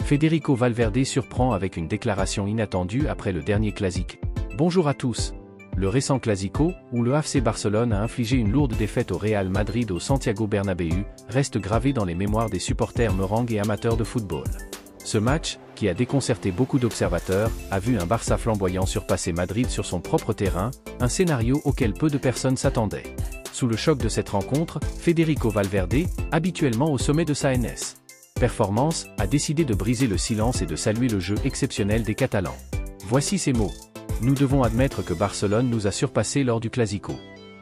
Federico Valverde surprend avec une déclaration inattendue après le dernier classique. Bonjour à tous. Le récent Clasico, où le FC Barcelone a infligé une lourde défaite au Real Madrid au Santiago Bernabéu, reste gravé dans les mémoires des supporters merengues et amateurs de football. Ce match, qui a déconcerté beaucoup d'observateurs, a vu un Barça flamboyant surpasser Madrid sur son propre terrain, un scénario auquel peu de personnes s'attendaient. Sous le choc de cette rencontre, Federico Valverde, habituellement au sommet de sa performance, a décidé de briser le silence et de saluer le jeu exceptionnel des Catalans. Voici ses mots. Nous devons admettre que Barcelone nous a surpassés lors du Clasico.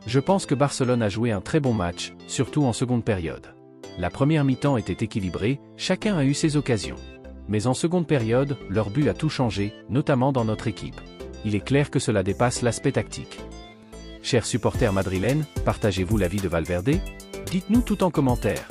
Je pense que Barcelone a joué un très bon match, surtout en seconde période. La première mi-temps était équilibrée, chacun a eu ses occasions. Mais en seconde période, leur but a tout changé, notamment dans notre équipe. Il est clair que cela dépasse l'aspect tactique. Chers supporters madrilènes, partagez-vous l'avis de Valverde? Dites-nous tout en commentaire.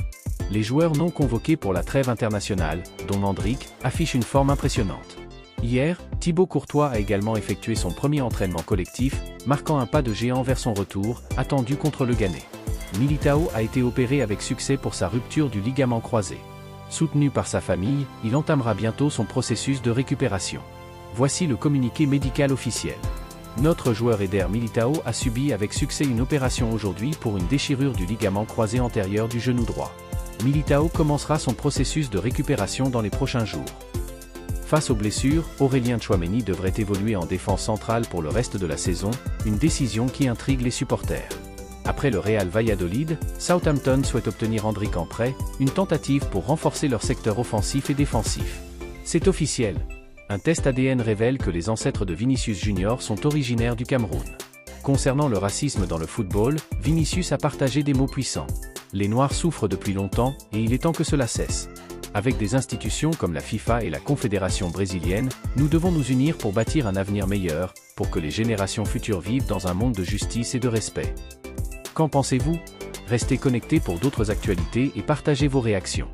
Les joueurs non convoqués pour la trêve internationale, dont Mandrick, affichent une forme impressionnante. Hier, Thibaut Courtois a également effectué son premier entraînement collectif, marquant un pas de géant vers son retour, attendu contre le Ghané. Militao a été opéré avec succès pour sa rupture du ligament croisé. Soutenu par sa famille, il entamera bientôt son processus de récupération. Voici le communiqué médical officiel. Notre joueur Eder Militao a subi avec succès une opération aujourd'hui pour une déchirure du ligament croisé antérieur du genou droit. Militao commencera son processus de récupération dans les prochains jours. Face aux blessures, Aurélien Tchouaméni devrait évoluer en défense centrale pour le reste de la saison, une décision qui intrigue les supporters. Après le Real Valladolid, Southampton souhaite obtenir Endrick en prêt, une tentative pour renforcer leur secteur offensif et défensif. C'est officiel. Un test ADN révèle que les ancêtres de Vinicius Junior sont originaires du Cameroun. Concernant le racisme dans le football, Vinicius a partagé des mots puissants. Les Noirs souffrent depuis longtemps, et il est temps que cela cesse. Avec des institutions comme la FIFA et la Confédération brésilienne, nous devons nous unir pour bâtir un avenir meilleur, pour que les générations futures vivent dans un monde de justice et de respect. Qu'en pensez-vous? Restez connectés pour d'autres actualités et partagez vos réactions.